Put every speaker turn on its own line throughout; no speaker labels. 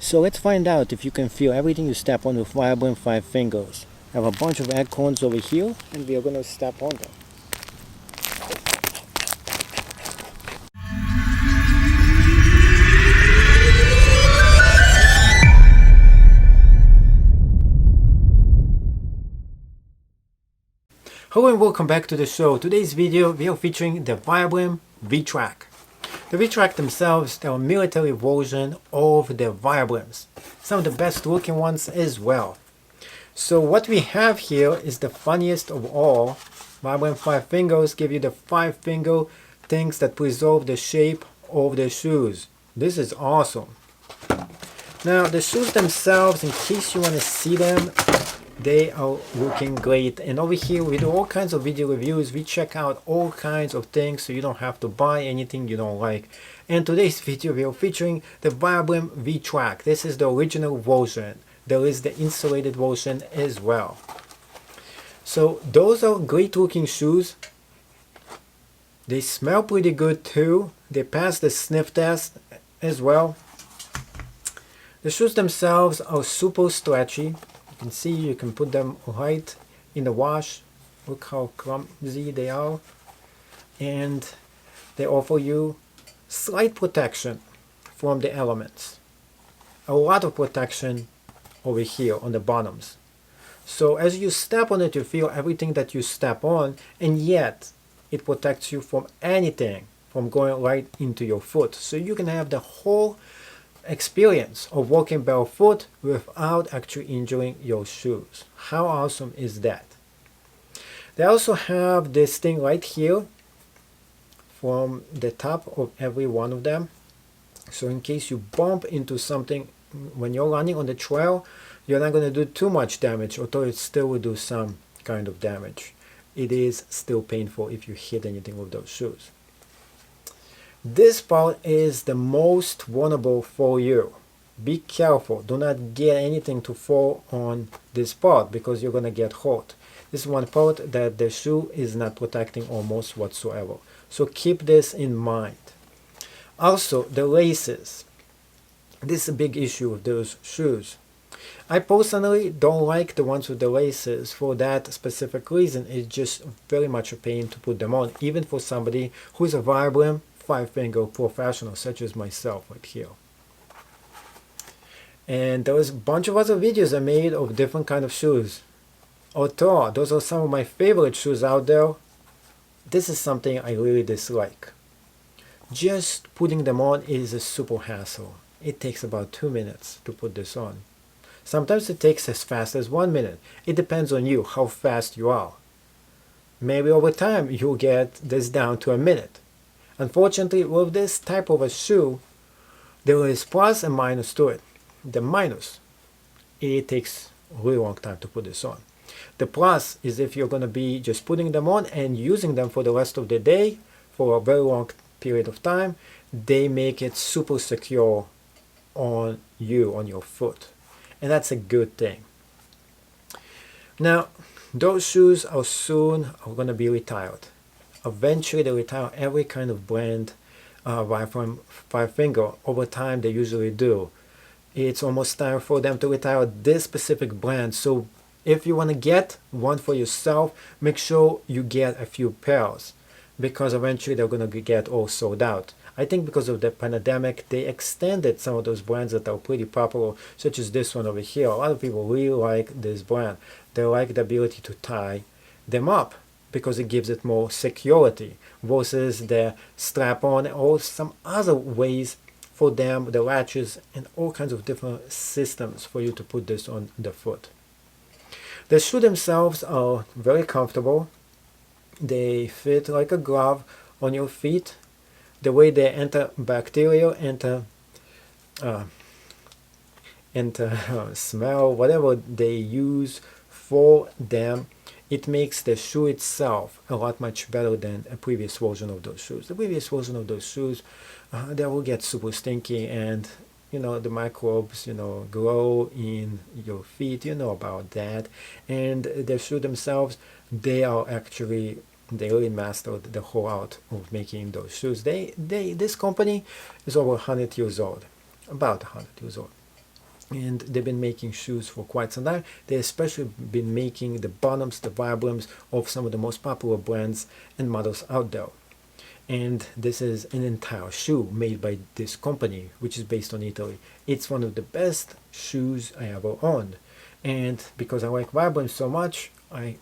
So let's find out if you can feel everything you step on with Vibram 5 fingers. I have a bunch of acorns over here and we are going to step on them. Hello and welcome back to the show. Today's video we are featuring the Vibram V-Trek. The V-Trek themselves, they are a military version of the Vibrams. Some of the best looking ones as well. So what we have here is the funniest of all. Vibram 5 fingers give you the 5-finger things that preserve the shape of the shoes. This is awesome. Now the shoes themselves, in case you want to see them, they are looking great. And over here we do all kinds of video reviews. We check out all kinds of things so you don't have to buy anything you don't like. And today's video we are featuring the Vibram V-Trek. This is the original version. There is the insulated version as well. So those are great looking shoes. They smell pretty good too. They pass the sniff test as well. The shoes themselves are super stretchy. You can see you can put them right in the wash. Look how clumsy they are. And they offer you slight protection from the elements. A lot of protection over here on the bottoms. So as you step on it, you feel everything that you step on, and yet it protects you from anything from going right into your foot. So you can have the whole experience of walking barefoot without actually injuring your shoes. How awesome is that? They also have this thing right here from the top of every one of them. So in case you bump into something when you're running on the trail, you're not going to do too much damage, although it still will do some kind of damage. It is still painful if you hit anything with those shoes. This part is the most vulnerable for you. Be careful. Do not get anything to fall on this part because you're going to get hurt. This is one part that the shoe is not protecting almost whatsoever. So keep this in mind. Also, the laces. This is a big issue with those shoes. I personally don't like the ones with the laces for that specific reason. It's just very much a pain to put them on, even for somebody who's a Vibram 5-finger professional such as myself right here. And there was a bunch of other videos I made of different kind of shoes. Although those are some of my favorite shoes out there, this is something I really dislike. Just putting them on is a super hassle. It takes about 2 minutes to put this on. Sometimes it takes as fast as 1 minute. It depends on you, how fast you are. Maybe over time you'll get this down to a minute. Unfortunately, with this type of a shoe, there is plus and minus to it. The minus, it takes a really long time to put this on. The plus is if you're going to be just putting them on and using them for the rest of the day, for a very long period of time, they make it super secure on you, on your foot. And that's a good thing. Now, those shoes are soon going to be retired. Eventually, they retire every kind of brand from 5-finger. Over time, they usually do. It's almost time for them to retire this specific brand. So if you want to get one for yourself, make sure you get a few pairs, because eventually they're going to get all sold out. I think because of the pandemic, they extended some of those brands that are pretty popular, such as this one over here. A lot of people really like this brand. They like the ability to tie them up because it gives it more security versus the strap-on or some other ways for them, the latches, and all kinds of different systems for you to put this on the foot. The shoes themselves are very comfortable. They fit like a glove on your feet. The way they antibacterial, smell, whatever they use for them, it makes the shoe itself a lot much better than a previous version of those shoes. The previous version of those shoes, they will get super stinky, and the microbes grow in your feet. You know about that. And the shoe themselves, they really mastered the whole art of making those shoes. This company is over 100 years old, about 100 years old. and they've been making shoes for quite some time. They especially been making the bottoms, the Vibrams of some of the most popular brands and models out there. And this is an entire shoe made by this company, which is based on Italy. It's one of the best shoes I ever owned, and because I like Vibram so much, I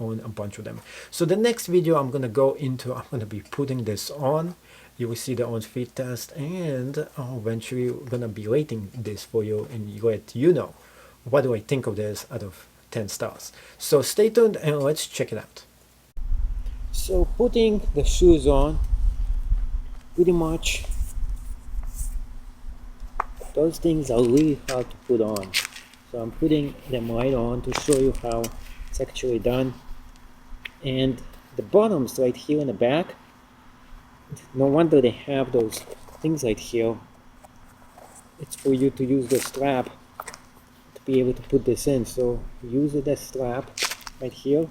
own a bunch of them. So the next video I'm gonna be putting this on. You will see the on fit test, and eventually we're gonna be rating this for you and let you know what do I think of this out of 10 stars. So stay tuned and let's check it out. So putting the shoes on, pretty much those things are really hard to put on. So I'm putting them right on to show you how it's actually done. And the bottoms right here in the back, no wonder they have those things right here. It's for you to use the strap to be able to put this in. So use the strap right here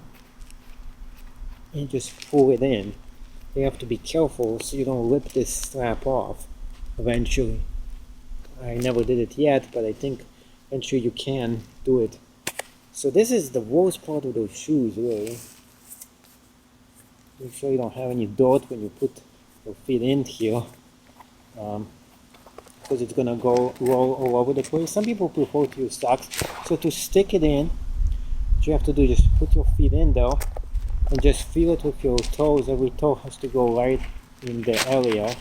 and just pull it in. You have to be careful so you don't rip this strap off eventually. I never did it yet, but I think eventually you can do it. So this is the worst part of those shoes, really. Make sure you don't have any dirt when you put your feet in here, because it's gonna go roll all over the place. Some people prefer to use socks. So to stick it in, what you have to do is just put your feet in there and just feel it with your toes. Every toe has to go right in the area,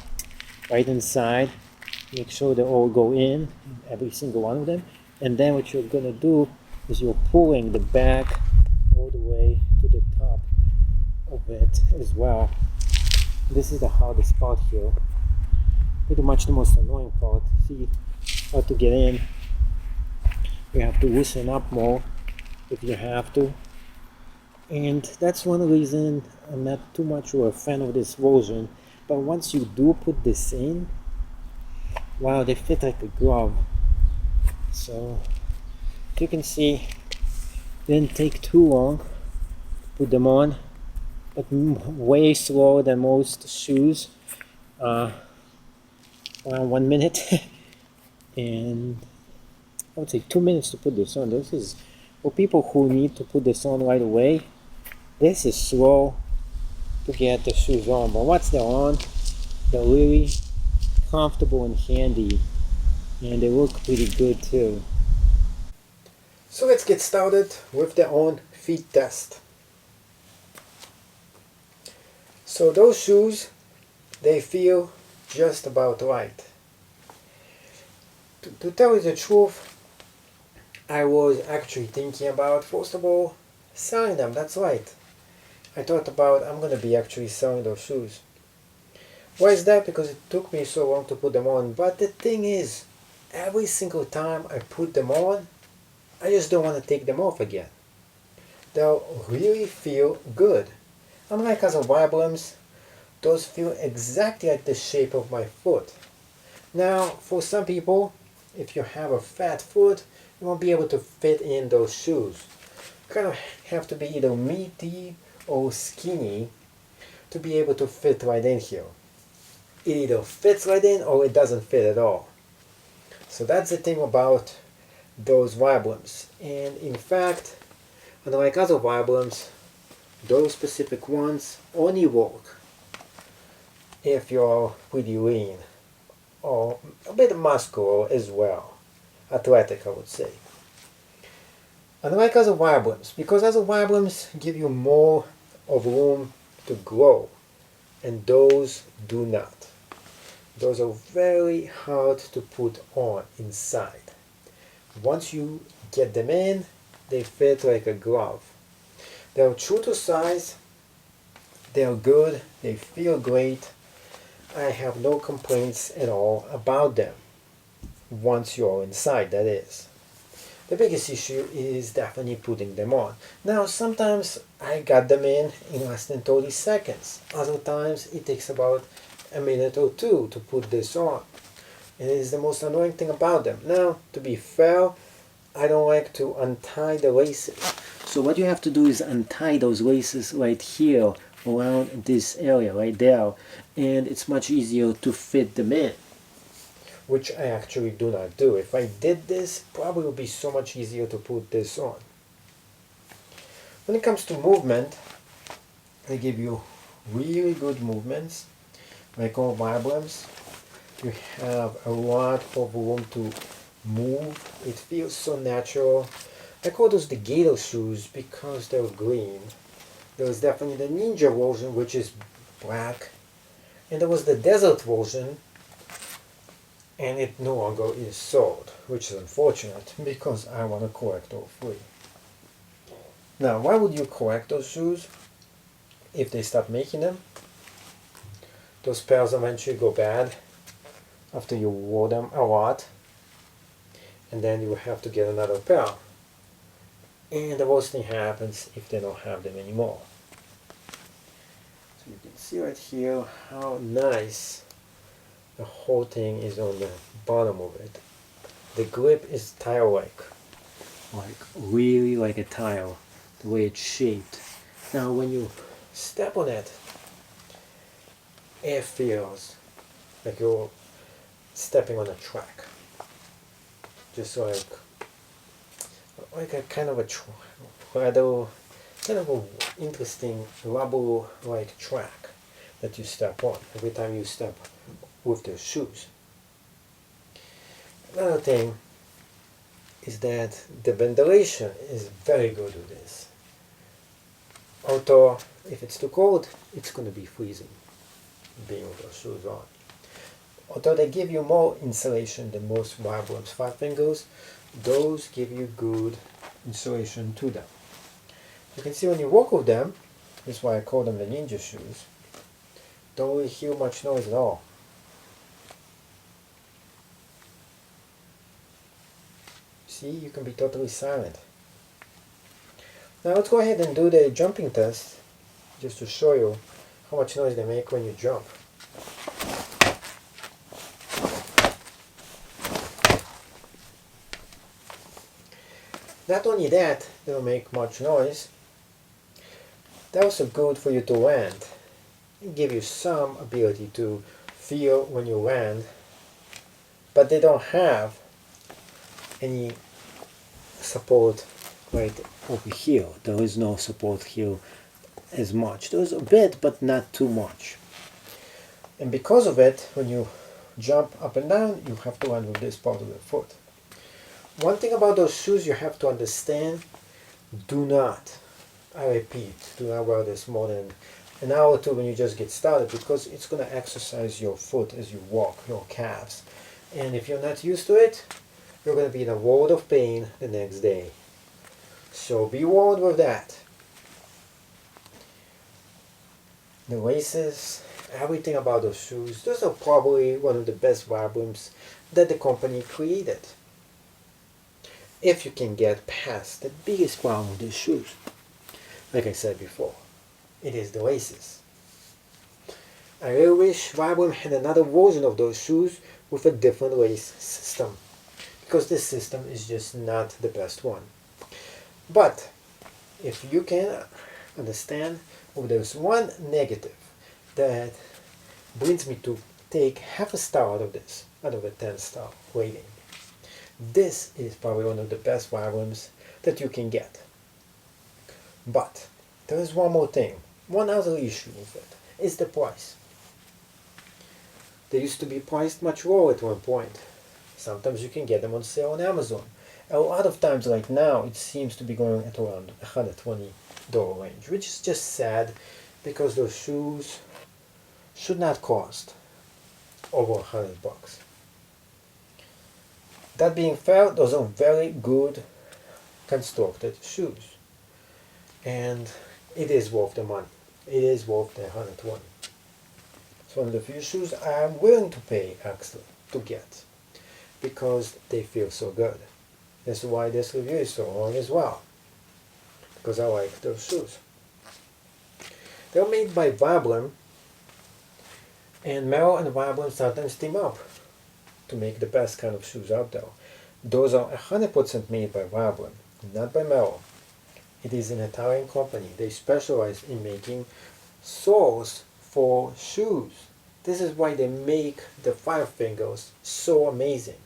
right inside. Make sure they all go in, every single one of them. And then what you're gonna do is you're pulling the back all the way to the top of it as well. This is the hardest part here. Pretty much the most annoying part. See how to get in. You have to loosen up more if you have to. And that's one reason I'm not too much of a fan of this version. But once you do put this in, wow, they fit like a glove. So you can see it didn't take too long to put them on, but way slower than most shoes. Around 1 minute. And I would say 2 minutes to put this on. This is for people who need to put this on right away. This is slow to get the shoes on, but once they're on, they're really comfortable and handy, and they look pretty good too. So let's get started with the on feet test. So those shoes, they feel just about right. To tell you the truth, I was actually thinking about, first of all, selling them. That's right. I thought about I'm going to be actually selling those shoes. Why is that? Because it took me so long to put them on. But the thing is, every single time I put them on, I just don't want to take them off again. They'll really feel good. Unlike other Vibrams, those feel exactly like the shape of my foot. Now, for some people, if you have a fat foot, you won't be able to fit in those shoes. You kind of have to be either meaty or skinny to be able to fit right in here. It either fits right in or it doesn't fit at all. So that's the thing about those Vibrams. And in fact, unlike other Vibrams, those specific ones only work if you're pretty lean or a bit muscular as well. Athletic, I would say. Unlike other Vibrams, because other Vibrams give you more of room to grow, and those do not. Those are very hard to put on inside. Once you get them in, they fit like a glove. They're true to size, they're good, they feel great. I have no complaints at all about them. Once you're inside, that is. The biggest issue is definitely putting them on. Now, sometimes I got them in less than 30 seconds. Other times it takes about a minute or two to put this on. And it is the most annoying thing about them. Now, to be fair, I don't like to untie the laces. So what you have to do is untie those laces right here around this area right there, and it's much easier to fit them in. which I actually do not do. If I did this, probably would be so much easier to put this on. When it comes to movement, they give you really good movements. Like all Vibrams, you have a lot of room to move. It feels so natural. I call those the gator shoes because they're green. There was definitely the ninja version, which is black, and there was the desert version, and it no longer is sold, which is unfortunate because I want to collect all three. Now, why would you collect those shoes if they stop making them? Those pairs eventually go bad after you wore them a lot, and then you have to get another pair. And the worst thing happens if they don't have them anymore. So you can see right here how nice the whole thing is on the bottom of it. The grip is tile-like, like really like a tile, the way it's shaped. Now when you step on it, it feels like you're stepping on a track. Just like a kind of a rather kind of a interesting rubber-like track that you step on every time you step with the shoes. Another thing is that the ventilation is very good with this. Although if it's too cold, it's going to be freezing being with those shoes on. Although they give you more insulation than most Vibram FiveFingers, those give you good insulation to them. You can see when you walk with them, that's why I call them the ninja shoes, don't really hear much noise at all. See, you can be totally silent. Now let's go ahead and do the jumping test, just to show you how much noise they make when you jump. Not only that, they don't make much noise, they're also good for you to land. They give you some ability to feel when you land, but they don't have any support right over here. There is no support here as much. There's a bit, but not too much. And because of it, when you jump up and down, you have to land with this part of the foot. One thing about those shoes you have to understand, do not, I repeat, do not wear this more than an hour or two when you just get started, because it's going to exercise your foot as you walk, your calves. And if you're not used to it, you're going to be in a world of pain the next day. So be warned with that. The laces, everything about those shoes, those are probably one of the best Vibrams that the company created. If you can get past the biggest problem with these shoes, like I said before, it is the laces. I really wish Vibram had another version of those shoes with a different lace system, because this system is just not the best one. But if you can understand, oh, there's one negative that brings me to take half a star out of this, out of a 10-star rating. This is probably one of the best Vibrams that you can get. But there is one more thing, one other issue with it, is the price. They used to be priced much lower at one point. Sometimes you can get them on sale on Amazon. A lot of times like now it seems to be going at around $120 range, which is just sad because those shoes should not cost over $100. That being fair, those are very good constructed shoes, and it is worth the money. It is worth the $120. It's one of the few shoes I am willing to pay extra to get because they feel so good. That's why this review is so long as well, because I like those shoes. They're made by Vibram, and Merrell and Vibram sometimes team up to make the best kind of shoes out there. Those are 100% made by Vibram, not by Merrell. It is an Italian company. They specialize in making soles for shoes. This is why they make the FiveFingers so amazing.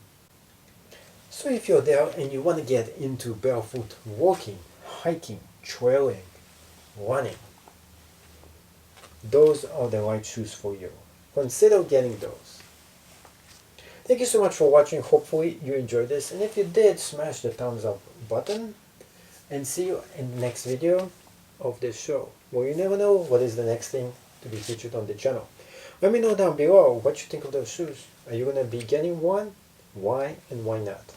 So if you're there and you want to get into barefoot walking, hiking, trailing, running, those are the right shoes for you. Consider getting those. Thank you so much for watching. Hopefully you enjoyed this, and if you did, smash the thumbs up button, and see you in the next video of this show. Well, you never know what is the next thing to be featured on the channel. Let me know down below what you think of those shoes. Are you going to be getting one? Why and why not?